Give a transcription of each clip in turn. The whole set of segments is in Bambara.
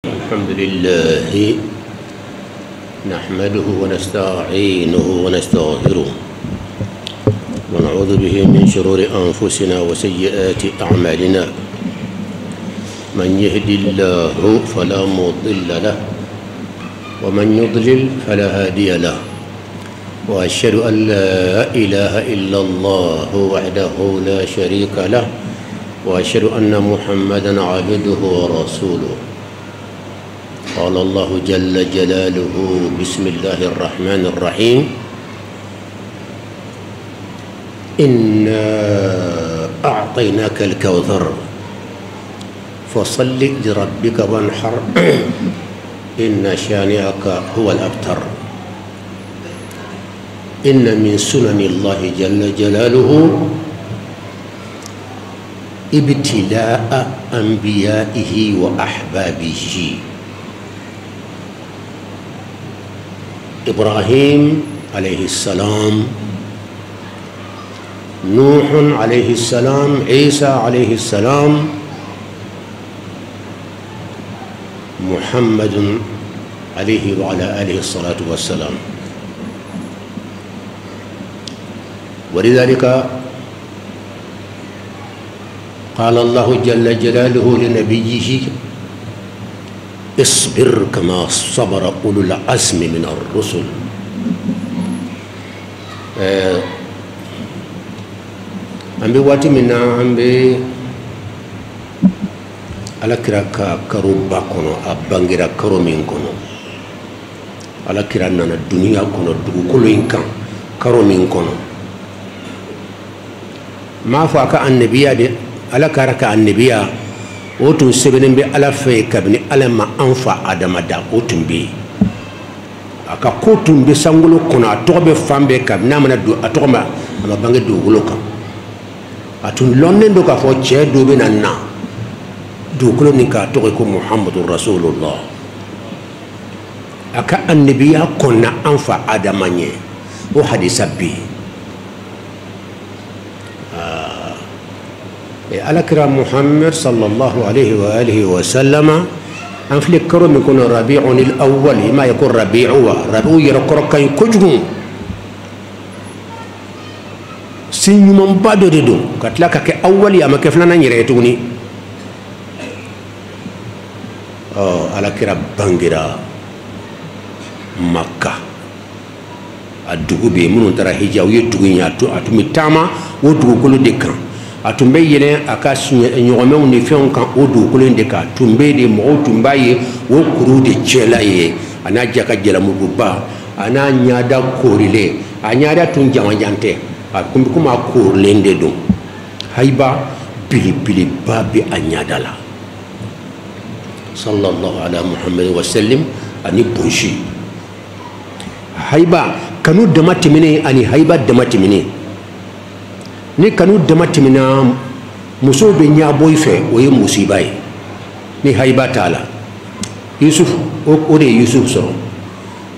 الحمد لله نحمده ونستعينه ونستغفره ونعوذ به من شرور أنفسنا وسيئات أعمالنا من يهد الله فلا مضل له ومن يضلل فلا هادي له وأشهد أن لا إله إلا الله وحده لا شريك له وأشهد أن محمدا عبده ورسوله قال الله جل جلاله بسم الله الرحمن الرحيم إنا أعطيناك الكوثر فصل لربك وانحر إن شانئك هو الأبتر إن من سنن الله جل جلاله ابتلاء أنبيائه وأحبابه إبراهيم عليه السلام نوح عليه السلام عيسى عليه السلام محمد عليه وعلى آله الصلاة والسلام ولذلك قال الله جل جلاله لنبيه اصبر كما صبر أولو العزم من الرسل أمبي واتي منا أمبي على كراكا كروبا كونو أبانغيرا كرو من كونو على كرانا الدنيا كونو دو كلو إنكان كرو من كونو ما فاك النبي دي على كراكا النبي وتم سبنين بي على في كابني على ما أنفع آدم دا وتم بي أكا كوتم بي سانغلو كنا توبة فام بي كابني نامنا دو أتوما أما بانغي دو غلوكا أتون لونين دو كافو تشي دو بي نانا دو كلو نكا توغيكو محمد رسول الله أكا النبي كنا أنفع آدم ني وحديث بي على كرام محمد صلى الله عليه وآله وسلم أنفلك كرم يكون ربيع الأول ما يكون ربيع يركر كي كجهم سين من بعد ردو كتلاك كأول يا مكفلنا نيرتوني على كرام بانجرا مكة الدعوة بمن ترى هجاوية دعوة أتمتاما ودعوة كل دكان atumbe yele akas nyogome ni fion kan odu kulende ka tumbe de mo tumbaye wo kuru de chela ye ana jaka jela mububa ana nyada korile anyada tun jamajante akumbi kuma korlende do haiba bili bili babi anyada la sallallahu ala muhammad wa sallim ani bunshi haiba kanu damatimine ani haiba damatimine ni kanu damatimina muso be nya boy fe o ye musiba ye ni haiba taala yusuf o de yusuf so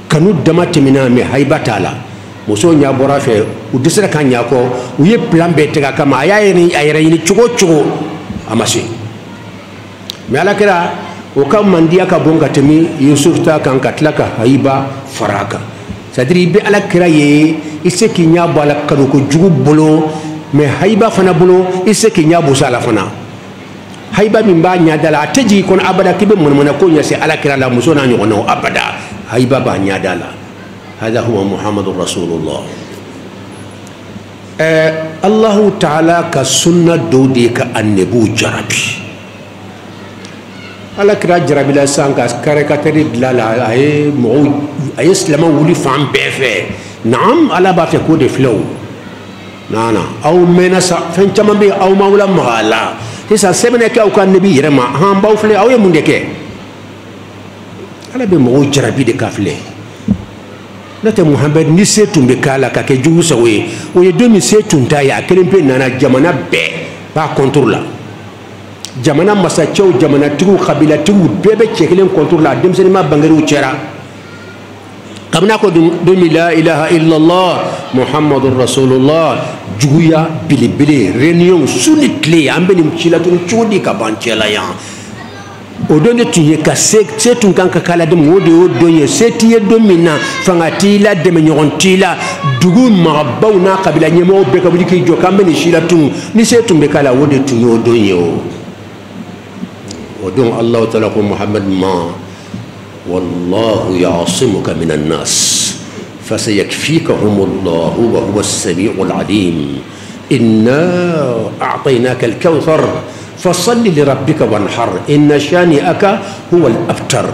kanu damatimina me haiba taala muso nya bora fe u disra kan nya ko u ye plan be tega kama ayere ni chugo amasi me ala kira o kam mandiya ka bonga temi yusuf ta kan katlaka haiba faraka sadri be ala kira ye iseki nya bala kanu ko jugu bolo mais haiba fana bolo iseki nya busala fana haiba min ba nya dala teji kon abada kibe mon ko nya se ala kira la musona nyo no abada haiba ba nya dala hada huwa muhammadur rasulullah allah ta'ala ka sunna dodi ka annabu jarabi ala kira jarabi la sanka kare ka tari dilala ay mo ay islama wuli fam befe naam ala ba fe ko de flow nana aw menasa fen caman be aw mawla mahala tisa semene ke aw kan nabi yirema han baw fle aw yemunde ke ala be mo jarabi de kafle nate muhammad ni setum be kala ka ke jugu sawe o ye 2007 ta ya kelempe nana jamana be ba contrôle jamana masachew jamana tigu khabila tigu bebe chekelen contrôle la demseni ma bangaru chera kamna ko dum la ilaha illallah muhammadur rasulullah juguya bilibili réunion sunitli ambeni mchila tun chudi ka banchela ya o don de tun ye ka se tun kan ka kala dem o de o don ye se ti ye don min na fanga t'i la dɛmɛ ɲɔgɔn t'i la dugu magabaw n'a kabila ɲɛmɔgɔw bɛɛ ka wuli k'i jɔ k'an bɛ nin si la tun ni se tun bɛ k'a la o de tun ye o don ye o don Alahu taala ko Muhamad ma wallahu ya'asimuka minan nas fasayakfikahumullahu wa huwa as-sami'ul alim inna a'tainaka al-kawthar فصل لربك وانحر إن شانئك هو الأبتر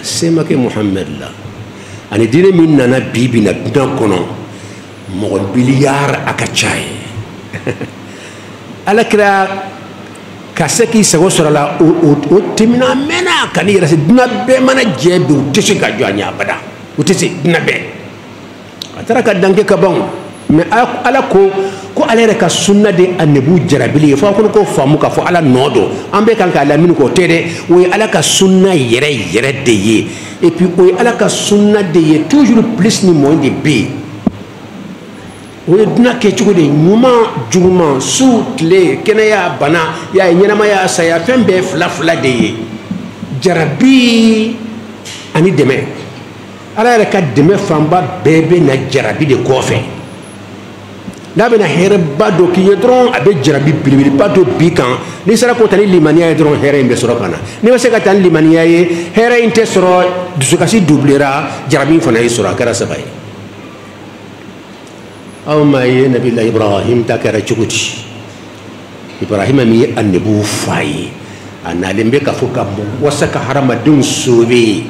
سمك محمد لا أنا دين من نبي بنا بنكونو مغل بليار أكتشاي على كلا كاسكي سوسر لا وتمنا منا كني رأس دنا بمنا جيب وتشيك جوانيا بدا وتشيك دنا ب أترى كدانك كبون mais ala ko ala yɛrɛ ka sunna de annabu jarabili ye fo ko faamu ka fɔ ala nɔ don an bɛ kan k'a lamini k'o tɛ dɛ o ye ala ka sunna yɛrɛ yɛrɛ de ye et puis o ye ala ka sunna de ye toujours plus ni moins de bɛ yen o ye dunan kɛcogo de ɲuman juguman su tile kɛnɛya bana y'a ye ɲɛnamaya saya fɛn bɛɛ fila fila de ye jarabi ani dɛmɛ ala yɛrɛ ka dɛmɛ fanba bɛɛ bɛ na jarabi de kɔfɛ. n'a bɛna hɛrɛba dɔ k'i ye dɔrɔn a bɛ jarabi belebeleba dɔ bi kan n'i sera k'o ta ni limaniya ye dɔrɔn hɛrɛ in bɛ sɔrɔ ka na n'i ma se ka taa ni limaniya ye hɛrɛ in tɛ sɔrɔ dusukasi dublera jarabi in fana ye sɔrɔ a kɛra saba ye aw ma ye nabila ibrahim ta kɛra cogo di ibrahima min ye annabiw fa ye a nalen bɛ ka fɔ ka wasa ka hadamadenw sauver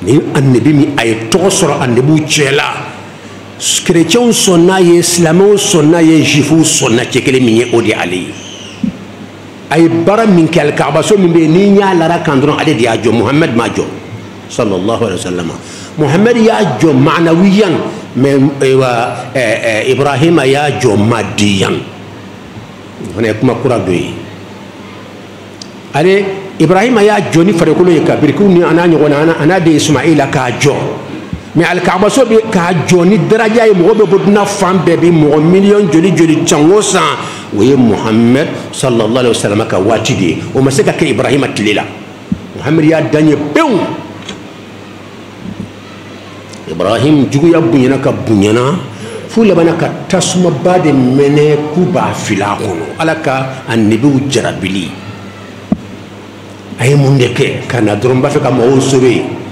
ni annabi min a ye tɔgɔ sɔrɔ annabiw cɛla chrétiens sonna ye islamiens sonna ye juifs sonna cɛ kelen min ye o de ale ye a ye baara min kɛ alikabaso min bɛ yen n'i y'a lara kan dɔrɔn ale de y'a jɔ muhammed ma jɔ sallallahu alaihi wa sallam muhammed y'a jɔ maanawiyan mais ibrahima y'a jɔ madiyan o fana ye kuma kura dɔ ye ale ibrahima y'a jɔ ni farikolo ye ka birikiw ni a n'a ɲɔgɔnna a n'a den ismaila k'a jɔ mais alikabaso bɛ k'a jɔ ni daraja ye mɔgɔ bɛ bɔ dunan fan bɛɛ bi mɔgɔ miliyɔn joli joli can o san o ye muhammed sallallahu alaihi wa sallam ka waati de ye o ma se ka kɛ ibrahima tile la muhammed y'a dan ye pewu ibrahim juguya bonyana ka bonyana fo labanna ka tasumaba de mɛnɛ k'u b'a fili a kɔnɔ ala ka annabiw jarabili a ye mun de kɛ ka na dɔrɔn n b'a fɛ ka mɔgɔw sauver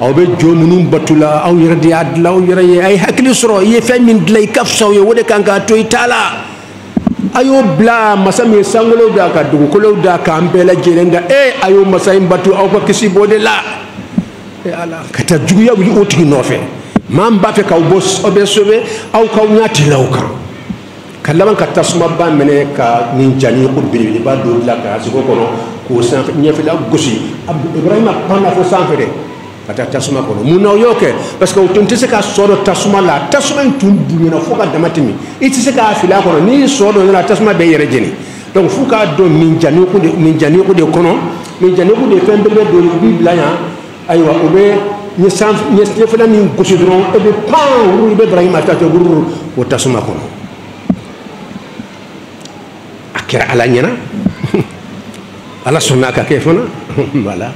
aw bɛ jɔ minnu bato la aw yɛrɛ de y'a dilan aw yɛrɛ ye a ye hakili sɔrɔ i ye fɛn min dilan i ka fisa o ye o de kan k'a to i t'a la a y'o bila masa min ye sankolow da ka dugukolow da k'an bɛɛ lajɛlen da a y'o masa in bato aw ka kisi b'o de la ala ka taa juguya wuli o tigi nɔfɛ maa min b'a fɛ k'aw bɔ aw bɛ sauver aw k'aw ɲɛ tila o kan ka laban ka tasumaba minɛ ka nin jani ko belebeleba dɔ dilan k'a sigi o kɔnɔ k'o sanfɛ ɲɛfɛla gosi ibrahima panna fo sanfɛ dɛ ka taa tasuma kɔnɔ mun na o y'o kɛ parce que o tun tɛ se ka sɔ dɔ tasuma la tasuma in tun bonyana fo ka dama tɛmɛ i tɛ se k'a fili a kɔnɔ n'i sɔ dɔ la tasuma bɛ yɛrɛ jeni donc fo k'a dɔn nin janiko de kɔnɔ nin janiko de ye fɛn belebele dɔ ye u b'i bila yan ayiwa o bɛ ɲɛfɛla min gosi dɔrɔn e bɛ pan wuru i bɛ ibrahima ta kɛ wuru o tasuma kɔnɔ a kɛra ala ɲɛna ala sɔnna a ka kɛ fana voilà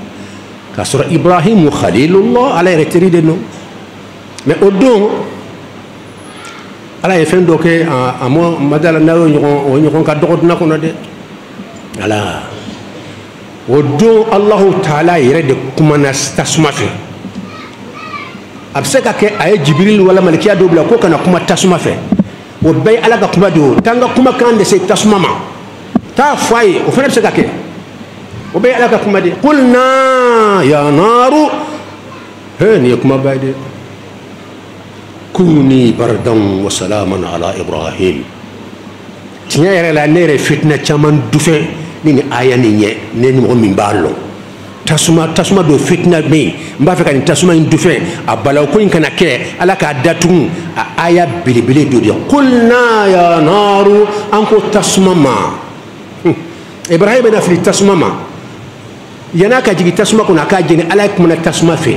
k'a sɔrɔ ibrahim khalilullah ala yɛrɛ teri de don mais o don ala ye fɛn dɔ kɛ a ma da la n'a y'o ɲɔgɔn ka dɔgɔ dunan kɔnɔ dɛ ala o don alahu taala yɛrɛ de kumana tasuma fɛ a bɛ se ka kɛ a ye jibiril wala malikiya dɔw bila ko kana kuma tasuma fɛ o bɛɛ ye ala ka kuma de ye o t'an ka kumakan de se tasuma ma t'a fɔ a ye o fana bɛ se ka kɛ o bɛɛ ye ala ka kuma de ye qulna ya naaru nin ye kumaba ye dɛ kuni bardan wa salaman ala ibrahim tiɲɛ yɛrɛ la ne yɛrɛ fitina caman dufɛ ni nin aya nin ye ne ni mɔgɔ min b'a lɔn tasuma don fitina bɛ yen n b'a fɛ ka nin tasuma in dufɛ a balawu ko in kana kɛ ala k'a datugu a aya belebele dɔ de ye qulna ya naaru an ko tasuma ma ibrahim bɛna fili tasuma ma yan'a ka jigin tasuma kɔnɔ a k'a jeni ala ye kumana tasuma fɛ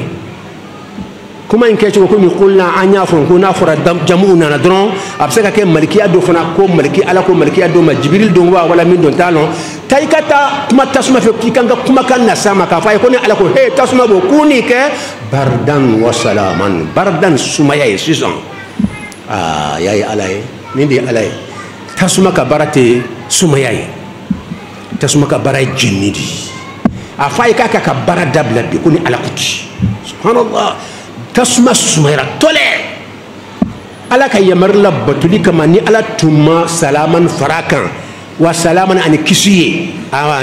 kuma in kɛcogo komi qulna an y'a fɔ ko n'a fɔra jamuw nana dɔrɔn a bɛ se ka kɛ malikiya dɔ fana ko maliki ala ko malikiya dɔ ma jibiril don wa wala min don t'a lɔn taikata kuma tasuma fe kikanga kuma kan na sama ka fa ko ne ala ko he tasuma bo kuni ke bardan wa salaman bardan sumaya season yayi alay nindi alay tasuma ka barate sumaya tasuma ka baray jinnidi afay ka ka bara dabla bi kuni ala kuti subhanallah tasuma sumayra tole ala ka yamar labbatuli kama ni ala tuma salaman farakan wa salaman ani kisiye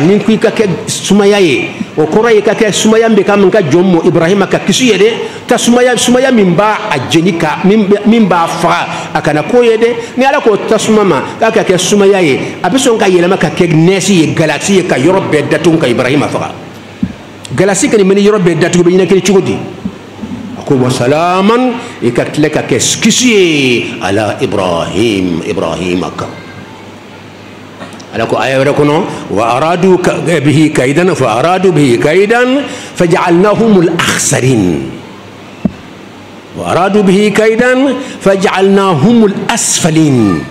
ni kuy ka ke sumaya ye o kora ye ka ke sumaya be kam ka jommo ibrahima ka kisiye de ta sumaya min ba ajenika min ba fa akana koye de ni ala ko tasuma ma ka ke sumaya ye abison ka yelama ka ke nesi ye galaxy ye ka yorobe datun ka ibrahima fa galaxy kan meni yorobe datu be nyina ke chugodi ko wa salaman ikatleka ke kisiye ala ibrahimaka alako aya kono wa aradu bihi kaidan fa aradu bihi kaidan faj'alnahum al-akhsarin wa aradu bihi kaidan faj'alnahum al-asfalin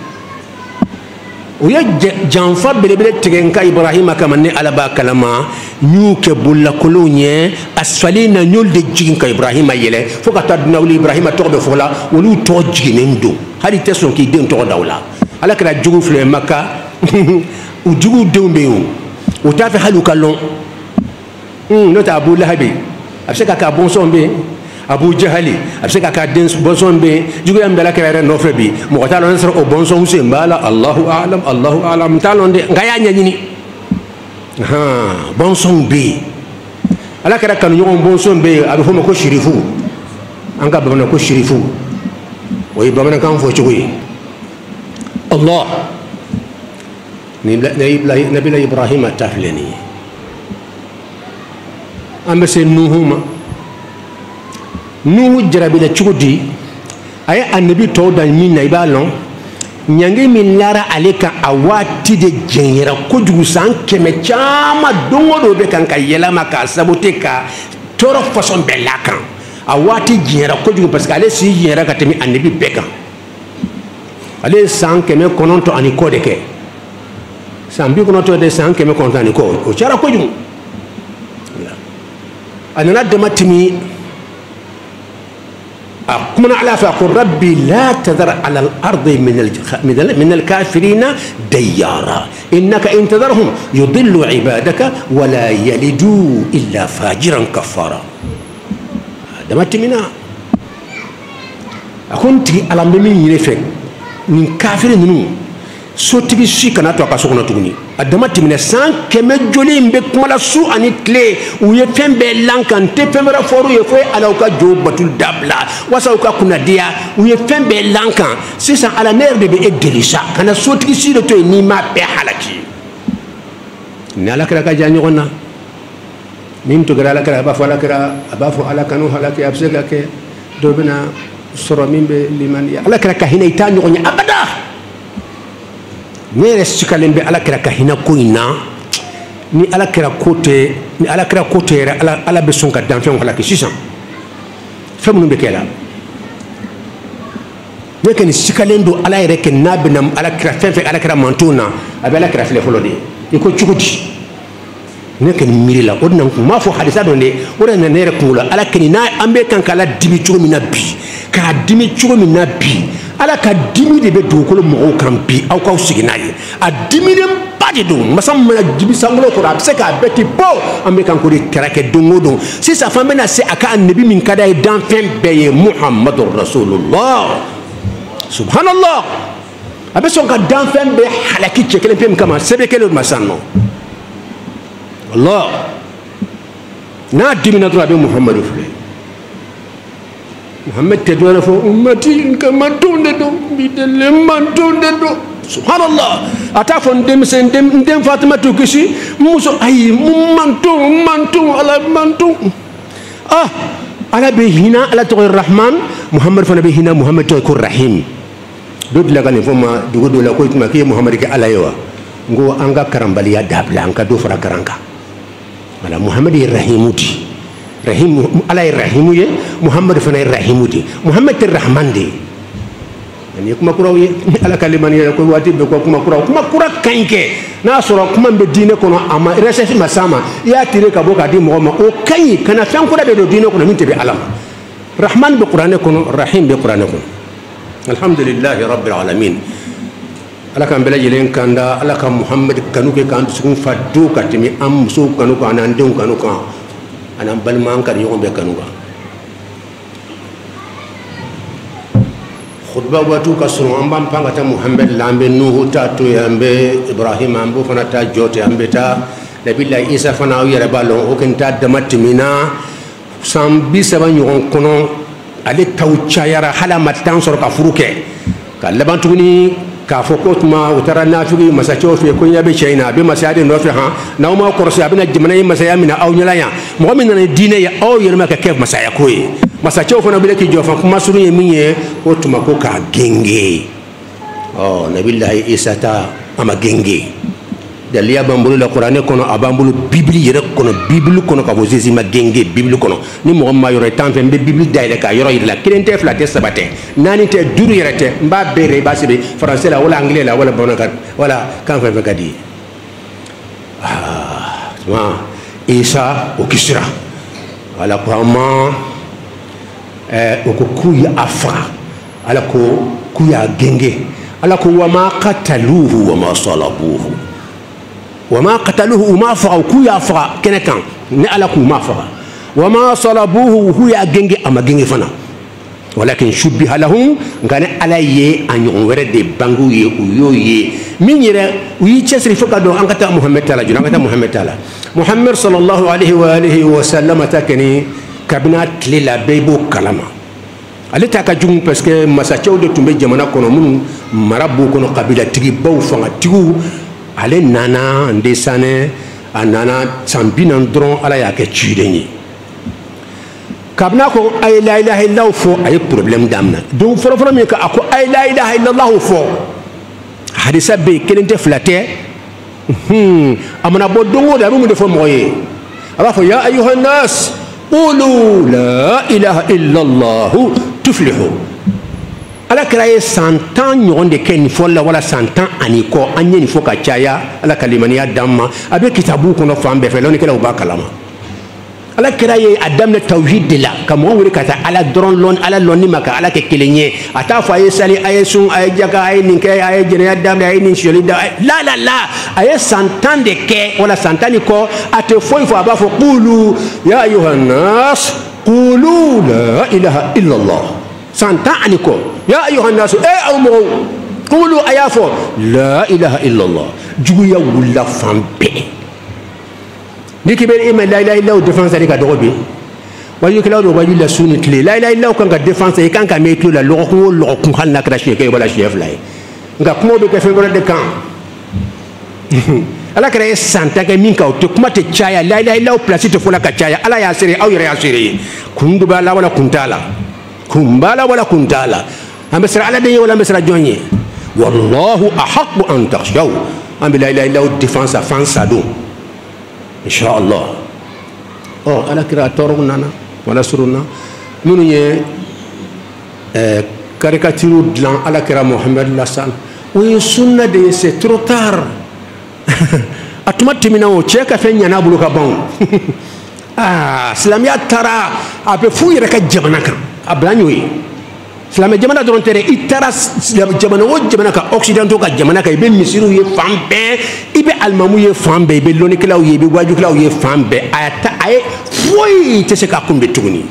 uya janfa belebele tegenka ibrahima kamanne alaba kalama nyuke bulla kolonye asfalina nyol de jiginka ibrahima yele foka tadna wuli ibrahima tobe fola wulu to jiginendo hadi teson ki den to dawla ala kala jugu fle makka ujugu dembe o ta fe halu kalon nota abu lahabi afseka ka bonson be abu jahali afseka ka den bonson be jugu am dala kere no fe bi mo ta lon sero o bonson hussein bala allahu a'lam talon de ngaya nyanyini bonson be ala kere kan yogon bonson be abu fo ko shirifu anga babana ko shirifu way babana kan fo chugoyi allah نبي إبراهيم تفلني أما سنوهما نوه جربي لتشودي أي النبي تودا من نيبالون نيانجي من لارا عليك أواتي دي جنيرا كجو سان كمي چاما دونغو دو بكان كا يلاما كا سابوتي كا تورو فاسون بلاكان أواتي جنيرا كجو بس كالي سي جنيرا كتمي النبي بكان علي سان كمي كونونتو أني كودكي sambi kono to de san keme kontani ko o cara ko jum anana dematimi akumana ala fa qur rabbi la tadhar ala al-ard min al-kafirin diyara innaka in tadharhum yudillu ibadaka wa la yalidu illa fajiran kafara dematimina akunti alambe min yefek min kafirin nu sotigi si kana to akasokono tuguni adama timine san keme joli mbe kumala su ani tle u ye fembe lankan te femera foru ye foy ala ka jo batul dabla wasa ka kuna dia u ye fembe lankan sisa ala ner de be edelisa kana sotigi si de to ni ma be halaki ni ala kra ka janyo na nim to gara ala kra ba fo ala kra ba fo ala kanu halaki absega ke do bina soro mimbe liman ya ala kra ka hina itanyo nya abada nere sikalembe ala kira kahina koina ni ala kira kote ni ala kira kote ala be son ka danfen wala ki sisan famu be kela ne ken sikalendo ala yere ken nabinam ala kira fenfe ala kira mantuna abe ala kira fele folode iko chukudi ne ken mirila odna ko ma fo hadisa do ne odna nere kula ala ken na ambe kan kala dibi chugumi nabi ka dimi chugumi nabi ala ka dimi de be dukolo mo kan bi aw ka siginaye a dimi de badi do masam na dibi sangolo ko abse ka beti po ambe kan ko de kerake dongodo si sa femme na se aka annabi min kada e dan fem beye muhammadur rasulullah subhanallah abe son ka dan fem be halaki chekele pem kama sebe kele masanno allah na dimi na do abe muhammadu fule Muhammad tedwana fo ummati kama tonde do bidele man tonde do subhanallah ata fo ndem Fatima to kisi muso ay manto ala manto ala be hina ala to rahman Muhammad fa be hina Muhammad to ko rahim do la gane fo ma dugo do la ko ma ke Muhammad ke ala yawa ngo anga karambali ya dabla anka do fara karanka ala Muhammad rahimuti rahim ala rahimu ye Muhammad fana rahimu di Muhammad rahman di ni kuma kuraw ye ala kalimani ye ko wati be ko kuma kura kanke na soro kuma be dine kono ama recherche masama ya tire ka boka di mo o kanyi kana tan kura be do dine kono min tebe alam rahman be qur'ane kono rahim be qur'ane kono alhamdulillahi rabbil alamin ala kan bela jelen kanda ala kan muhammad kanuke kan sun faddu katimi am so kanuka anan den kanuka anan balman kan yogon be kanuka khutba watu kasunu ambam pangata muhammad lambe nuhu tatu yambe ibrahim ambu fana ta jote ambe ta nabillahi isa fana yere balon o ken ta damatimina sambi saban yogon kono ale tawcha yara hala matan sor ka furuke ka laban tuguni ka foko tuma utara nafigi masacho fe ko yabe china be masade no fe ha na ma korso abina jimana yi masaya mina aw nyala ya mo min na dine ya aw yerma ka kef masaya koyi masacho fona bile ki jofa kuma suru ye minye ko tuma ko ka genge oh nabillahi isa ta ama genge daliya bambulu la qur'ane kono abambulu bibli yere kono bibli kono ka bozezi ma genge bibli kono ni mo ma yoro tan fe be bibli daile ka yoro yidla kilente flate sabate nani te duru yerete mba bere ba sibe français la wala anglais la wala bonaka wala kan fe kadi ma isa o kisra ala ko ma o ko kuya afa ala ko kuya genge ala ko wa ma qataluhu wa ma salabuhu وما قتلوه وما فعوا كويا فعا كنكان نعلكوا ما فعا وما صلبوه هو يجنج أما جنج فنا ولكن شبه لهم كان عليه أن يورد بانغوي ويوي من يرى ويتشسر فقدوا أنك محمد تعالى جل أنك محمد تعالى محمد صلى الله عليه وآله وسلم تكني كابنات للا بيبو كلامه ale ta ka jung parce que masacho de tumbe jamana kono mun marabu kono kabila tigi baw fanga tigu ale nana ndesane anana sambina ndron ala ya ke chideni kabna ko ay la ilaha illa fo ay problème damna donc foro mi ka ako ay la ilaha illa allah fo hadisa be kelente flate amana bodongo da mu defo moye aba fo ya ayuha nas qulu la ilaha illa allah tuflihu ala créé 100 ans ñogon de ken folla wala 100 ans aniko anye ni foka chaya ala kalimaniya damma abe kitabu kono fambe fe loni kala uba kalama ala créé adam le tawhid de la kam wori kata ala dron lon ala loni maka ala ke kelenye ata fa sali ayesun ay jaga ay ninke ay jere adam ay nin sholi da la la la ay 100 ans de ke wala 100 ans ko ate foi fo aba fo qulu ya ayuhan nas qulu la ilaha illa allah 100 ans aniko يا أيها الناس أمروا قولوا أيافو لا إله إلا الله جويا ولا فامبي نيكي بين إما لا إله إلا الله دفنس عليك دوبي ويجي كلا دوبي لا سونت لي لا إله إلا الله كان دفنس كان كميتو لا لوكو خلنا كراشي كي ولا شيء فلاي نكا كمو بكفين ولا دكان ala kare santa ke min ka to kuma te chaya la ilaha illa place te fola ka chaya ala ya sire au ya sire kundu bala wala kuntala kumbala wala kuntala amesra ala de wala amesra jonye wallahu ahqqu an takhshaw am la ilaha illa défense France ado inshallah oh ala créateur nana wala suruna munu ye caricature de ala kira Muhammad lasal oui sunna de c'est trop tard atuma timina o cheka fenya na bulu ka bon ah islamia tara abe fu yere ka jamana kan ablanyoyi islamia jamana don tere itara jamana o jamana ka occidentaux ka jamana ka ibe misiru ye fambe ibe almamu ye fambe ibe loni kala ye ibe waju kala ye fambe ayata ay foi te se ka kumbe tuguni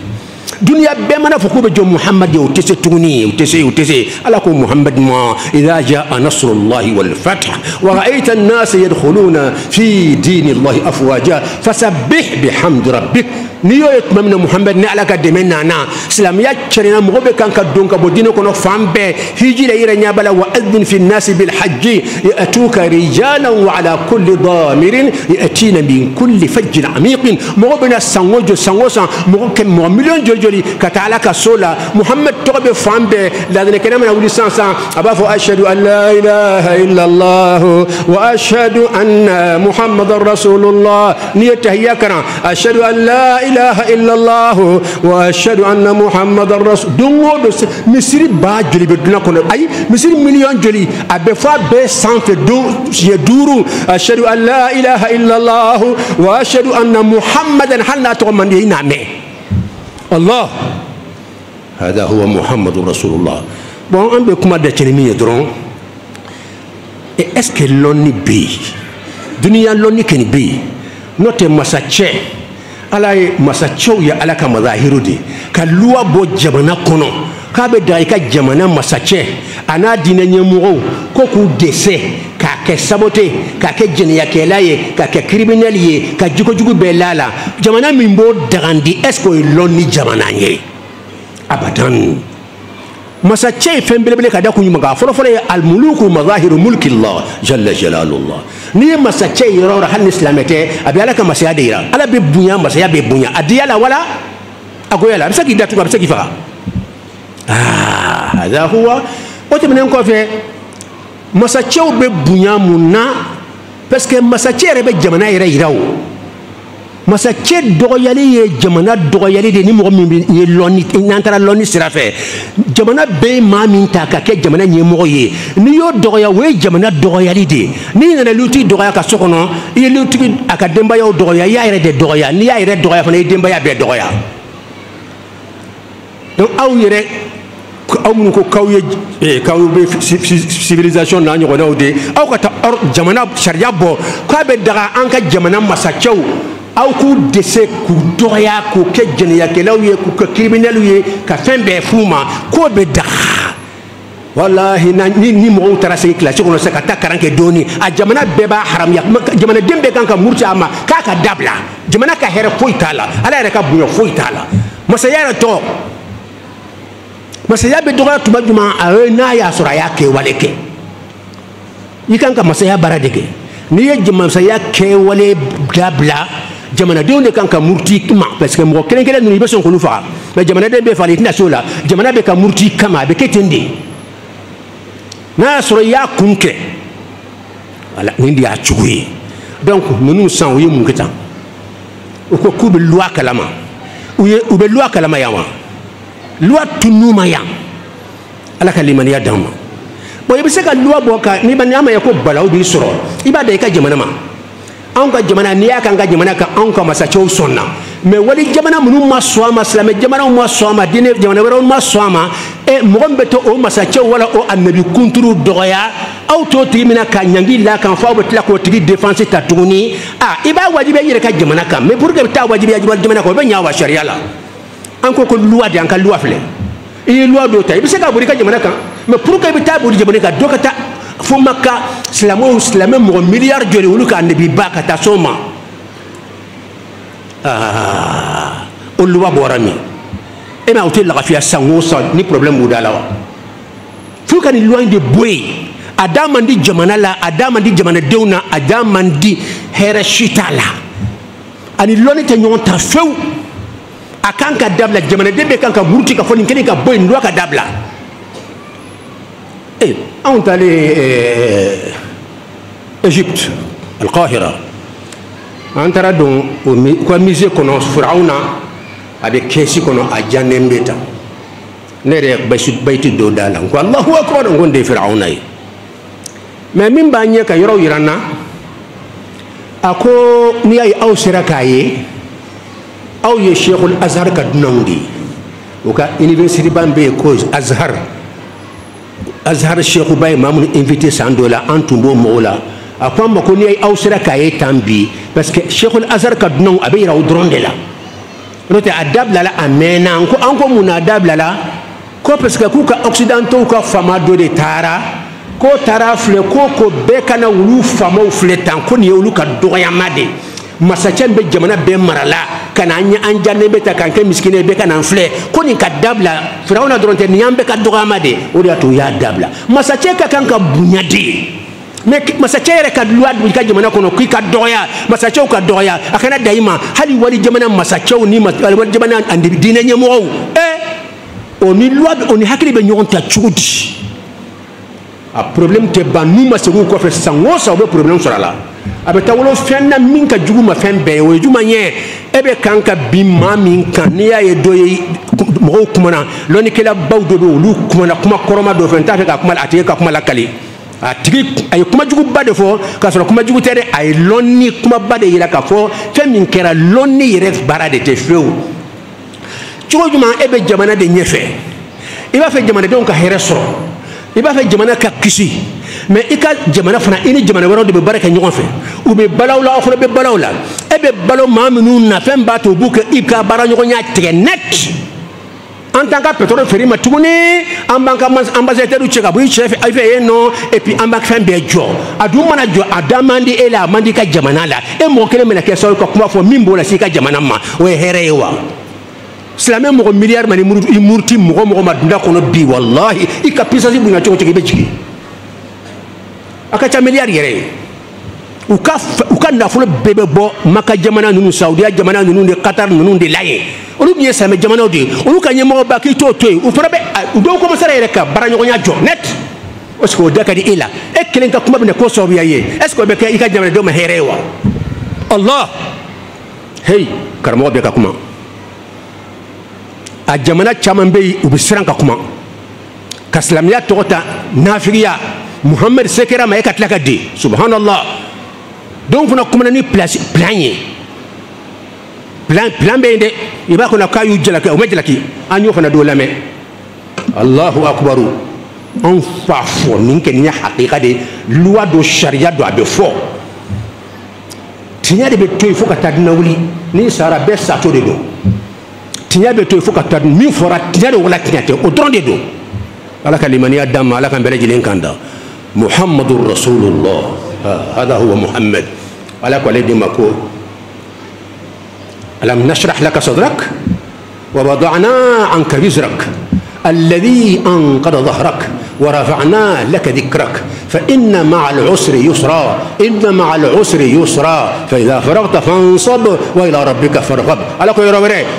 dunia bemana fukube jo muhammad yo tese tuguni utese ala ko muhammad ma idha jaa nasrullahi wal fath wa ra'aita an-nas yadkhuluna fi dinillahi afwaja fasabbih bihamdi rabbik niyo yetmamna muhammad ne ala ka demenna na islam ya cherina mo be kan ka donka bo dino kono fambe hijira ira nyabala wa adhin fi an-nas bil hajj yatuka rijalan wa ala kulli damirin yatina min kulli fajjin amiq mo be na sangojo sangosa mo ke mo million joli ka taa ala ka so la Muhammad tɔgɔ bɛ fan bɛɛ ladinɛkɛnɛ mana wuli sisan a b'a fɔ ashhadu an la ilaha illallah wa ashhadu anna muhammadan rasulullah n'i ye tahiyya karan ashhadu an la ilaha illallah wa ashhadu anna muhammadan rasul don o don misiri ba joli bɛ dunan kɔnɔ ayi misiri miliyɔn joli a bɛ fɔ a bɛɛ sanfɛ don siɲɛ 5 ashhadu an la ilaha illallah wa ashhadu anna muhammadan hali n'a tɔgɔ man di i n'a mɛn Allah hada huwa muhammadu rasulullah bon an bɛ kuma dacɛli min ye dɔrɔn est-ce que lɔnni bɛ yen duniya lɔnni kɔni bɛ yen n'o tɛ masacɛ ala ye masacɛw ye ala ka mazahiru de ka luwa bɔ jamana kɔnɔ k'a bɛ da i ka jamana masacɛ a n'a diinɛ ɲɛmɔgɔw ko k'u dɛsɛ k'a kɛ sabote k'a kɛ jɛnɛyakɛla ye k'a kɛ criminel ye ka jugujugu bɛɛ la la jamana min b'o dagandi est-ce que o ye lɔnni jamana ye abadan masacɛ ye fɛn belebele ka da kun ɲuman kan fɔlɔfɔlɔ ye almuluku mazahiru mulkillah jalla jalalullah n'i ye masacɛ ye yɔrɔ o yɔrɔ hali ni silamɛ tɛ a bɛ ala ka masaya de yira ala bɛ bonya masaya bɛ bonya a diya la wala a goya la a bɛ se k'i datugu a bɛ se k'i faga hada huwa o tɛmɛnen kɔfɛ masacɛw bɛ bonya mun na parce que masacɛ yɛrɛ bɛ jamana yɛrɛ yira o masacɛ dɔgɔyali ye jamana dɔgɔyali de ni mɔgɔ min ye lɔnni n'an taara lɔnni sira fɛ jamana bɛɛ ye maa min ta ka kɛ jamana ɲɛmɔgɔ ye n'i y'o dɔgɔya o ye jamana dɔgɔyali de ye n'i nana lutigi dɔgɔya ka so kɔnɔ i ye lutigi a ka denbayaw dɔgɔya i y'a yɛrɛ de dɔgɔya n'i y'a yɛrɛ dɔgɔya fana i ye denbaya bɛɛ dɔgɔya donc aw yɛrɛ aw minnu ko k'aw bɛ civilisation n'a ɲɔgɔnnaw de aw ka taa jamana sariya bɔ k'a bɛ daga an ka jamana masacɛw aw k'u dɛsɛ k'u dɔgɔya k'u kɛ jɛnɛyakɛlaw ye k'u kɛ criminels ye ka fɛn bɛɛ f'u ma k'o bɛ daga walahi ni mɔgɔw taara segin kilasi kɔnɔ sisan ka taa kalan kɛ dɔɔni a jamana bɛɛ b'a haramuya jamanaden bɛɛ kan ka muruti a ma k'a ka dabila jamana ka hɛrɛ foyi t'a la ala yɛrɛ ka bonya foyi t'a la masaya yɛrɛ tɔ masaya bɛ dɔgɔya tuma jumɛn a ye n'a y'a sɔrɔ a y'a kɛwale kɛ i kan ka masaya baara de kɛ n'i ye masaya kɛwale dabila jamanadenw de kan ka muruti ma parce que mɔgɔ kelen kelen ninnu i bɛ sɔn k'olu faga mais jamanaden bɛ faga i tɛna se o la jamana bɛ ka muruti kama a bɛ kɛ ten de n'a y'a sɔrɔ i y'a kun kɛ wala nin de y'a cogo ye donc ninnu san u ye mun kɛ tan u ko k'u bɛ loi kalama u bɛ loi kalama yan wa loi tunnu ma yan ala ka limaniya d'an ma bon i bɛ se ka loi bɔ ka n'i ma ye ko balawu b'i sɔrɔ i b'a da i ka jamana ma anw ka jamana n'i y'a k'an ka jamana kan anw ka masacɛw sɔnna mais wali jamana minnu ma sɔn a ma silamɛ jamanaw ma sɔn a ma diinɛ jamana wɛrɛw ma sɔn a ma mɔgɔ min bɛ to o masacɛw wala o anabi kunturu dɔgɔya aw t'o tigi minɛ ka ɲangi la kan fɔ aw bɛ tila k'o tigi défense ta tuguni i b'a wajibiya i yɛrɛ ka jamana kan mais pour que i bɛ taa wajibiya jamana kan o bɛ ɲɛ wa sariya la an ko loi de an ka loi filɛ i ye loi dɔ ta i bɛ se ka boli i ka jamana kan mais pour que i bɛ taa boli jamana kan dɔ ka taa fo Maka silamɛ mɔgɔ miliyari joli olu ka anabi ba ka taa s'o ma o loi bɔra min e ma o tɛ lafiya san o san ni problème b'u da la wa fo ka nin loi de bɔ yen a da man di jamana la a da man di jamanadenw na a da man di hɛrɛ si t'a la ani loi tɛ ɲɔgɔn ta fewu a kan ka dabila jamanaden bɛɛ kan ka muruti ka fɔ nin kelen ka bɔ yen loi ka dabila anw taalen Égypte Al-Qahira an taara don u ka musée kɔnɔ Firawuna a bɛ kɛsi kɔnɔ a jannen bɛ tan ne yɛrɛ bayiti dɔ da la n ko Allahu akbar n ko n de ye Firawuna ye mais min b'a ɲɛ ka yɔrɔw yira n na a ko n'i y'a ye aw sera k'a ye aw ye Cheikhul Azhar ka dunanw de ye u ka université ba bɛ yen ko Azhar Cheikh ba ye maa minnu invité san dɔ la an tun b'o mɔgɔw la a ko an ma ko n'i aw sera k'a ye tan bi parce que Cheikhul Azhar ka dunanw a bɛ yira o dɔrɔn de la n'o tɛ a dabilala a mɛnna an ko mun na a dabilala ko parce que k'u ka occidentaux ka faama dɔ de taara k'o taara filɛ ko bɛɛ kana olu faamaw filɛ tan ko nin ye olu ka dɔgɔyama de masacɛ min bɛ jamana bɛɛ marala ka na an jannen bɛ ta k'an kɛ misikina ye bɛɛ ka na an filɛ ko nin ka dabila Firawuna dɔrɔn tɛ nin y'an bɛɛ ka dɔgɔyama de o de y'a to u y'a dabila masacɛ ka kan ka bonya de mais masakɛ yɛrɛ ka loi i ka jamana kɔnɔ k'i ka dɔgɔya masakɛw ka dɔgɔya a kana da i ma hali wali jamana masakɛw ni wali jamana diinɛ ɲɛmɔgɔw o ni loi o ni hakili bɛ ɲɔgɔn ta cogo di a problème tɛ ban n'u ma segin u kɔfɛ san o san u bɛ problème sɔrɔ a la a bɛ taa wolo fɛn na min ka jugu ma fɛn bɛɛ ye o ye juma ye e bɛ kan ka bin maa min kan n'i y'a ye dɔ ye mɔgɔw kumana lɔnnikɛla baw dɔ bɛ olu kumana kuma kɔrɔma dɔ fɛ n t'a fɛ ka kuma a tigi ka kuma lakali a tigi a ye kumajuguba de fɔ k'a sɔrɔ kumajugu tɛ dɛ a ye lɔnni kumaba de yira k'a fɔ fɛn min kɛra lɔnni yɛrɛ baara de tɛ fiyewu cogo jumɛn e bɛ jamana de ɲɛfɛ i b'a fɛ jamanadenw ka hɛrɛ sɔrɔ i b'a fɛ jamana ka kisi mais i ka jamana fana i ni jamana wɛrɛw de bɛ baara kɛ ɲɔgɔn fɛ u bɛ balaw la aw fana bɛ balaw la e bɛ balo maa minnu na fɛn b'a to u b'u kɛ i ka baara ɲɔgɔnya tigɛ net en tant que pétrole feere ma tuguni an b'an ka ambassadeur cɛ ka bɔ i cɛ fɛ yen nɔ et puis an b'a fɛn bɛɛ jɔ a dun mana jɔ a da man di e la a man di i ka jamana la e mɔgɔ kelen bɛna kɛ sababu ka kuma fɔ min b'o la se i ka jamana ma o ye hɛrɛ ye wa silamɛ mɔgɔ miliyari ma ni muruti mɔgɔ mɔgɔ ma dunda kɔnɔ bi walahi i ka puissance bonya cogo cogo i bɛ jigin a ka ca miliyari yɛrɛ ye u ka nafolo bɛɛ bɛ bɔ maka jamana ninnu saudiya jamana ninnu de qatar ninnu de la yen olu tun ye silamɛ jamanaw de ye olu ka ɲɛmɔgɔba k'i t'o to yen u fana bɛ u dɔw commencera yɛrɛ ka baaraɲɔgɔnya jɔ net est ce que o da ka di e la e kelen ka kuma bɛ na k'o sababuya ye est ce que o bɛ kɛ i ka jamanadenw ma hɛrɛ ye wa allah hey karamɔgɔ bɛ ka kuma a jamana caman bɛ yen u bɛ siran ka kuma ka silamɛya tɔgɔ ta nafigiya muhammed se kɛra ma e ka tila ka di subhanallah dɔw fana kumana ni plan ye plan bɛ yen dɛ i b'a kɔnɔ k'a y'u jalaki o ma jalaki an y'o fana dɔw lamɛn allahu akbaru an fa fɔ nin kɛ nin ye hakika de loi do sariya do a bɛ fɔ tiɲɛ de bɛ to yen fo ka taa duna wuli ni sara bɛɛ sato de don tiɲɛ bɛ to yen fo ka taa min fɔra tiɲɛ de wala tiɲɛ tɛ o dɔrɔn de don ala ka limaniya d'an ma ala k'an bɛɛ lajɛlen kan da muhammadu rasulullah hada huwa muhammad ala ko ale de ma ko alam nashrah laka sadrak wa wada'na anka wizrak الذي أنقض ظهرك ورفعنا لك ذكرك فإن مع العسر يسرا إن مع العسر يسرا فإذا فرغت فانصب وإلى ربك فارغب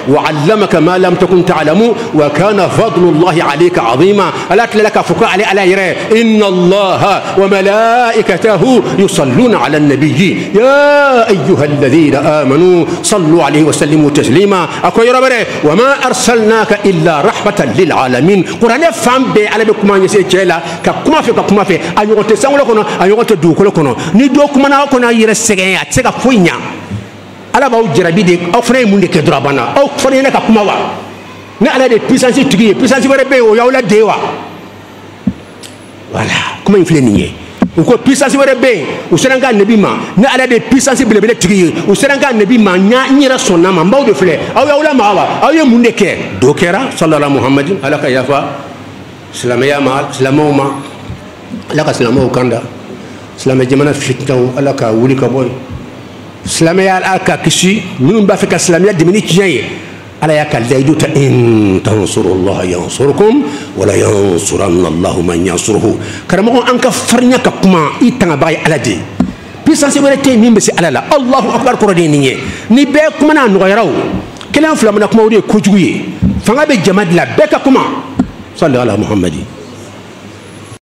وعلمك ما لم تكن تعلم وكان فضل الله عليك عظيما ألا لك فقاء على يرى إن الله وملائكته يصلون على النبي يا أيها الذين آمنوا صلوا عليه وسلموا تسليما وما أرسلناك إلا رحمة للعالمين قرآن فهم على بكم يسير ka kuma fɛ a ɲɔgɔn tɛ sankolo kɔnɔ a ɲɔgɔn tɛ dugukolo kɔnɔ ni dɔ kumana aw kɔnɔ a yɛrɛ sɛgɛn a tɛ se ka foyi ɲa ala b'aw jarabi de aw fana ye mun de kɛ dɔrɔn a banna aw fana ye ne ka kuma wa ni ala de ye puissance tigi ye puissance wɛrɛ bɛ yen o y'aw la den wa voilà kuma in filɛ nin ye u ko puissance wɛrɛ bɛ yen u sera n ka nabi ma ni ala de ye puissance belebele tigi ye u sera n ka nabi ma n yɛrɛ sɔnna ma n b'aw de filɛ aw y'aw lamaga wa aw ye mun de kɛ dɔ kɛra sallallahu muhammadin ala ka yafa silamɛya ma silamɛw ma ala ka silamɛw kanda silamɛ jamana fitnaw ala ka wuli ka bɔ yen silamɛya ala ka kisi minnu b'a fɛ ka silamɛya dɛmɛ ni tiɲɛ ye ala y'a ka layidu ta in tansurullaha yansurukum wala yansuranna allahu man yansuruhu karamɔgɔ an ka farinya ka kuma i tangabaga ye ala de ye puissance wɛrɛ tɛ yen min bɛ se ala la allahu akbar kɔrɔ de ye nin ye ni bɛɛ kumana a nɔgɔyara o kelen fila mana kuma o de ye kojugu ye fanga bɛ jama de la bɛɛ ka kuma صلى على محمد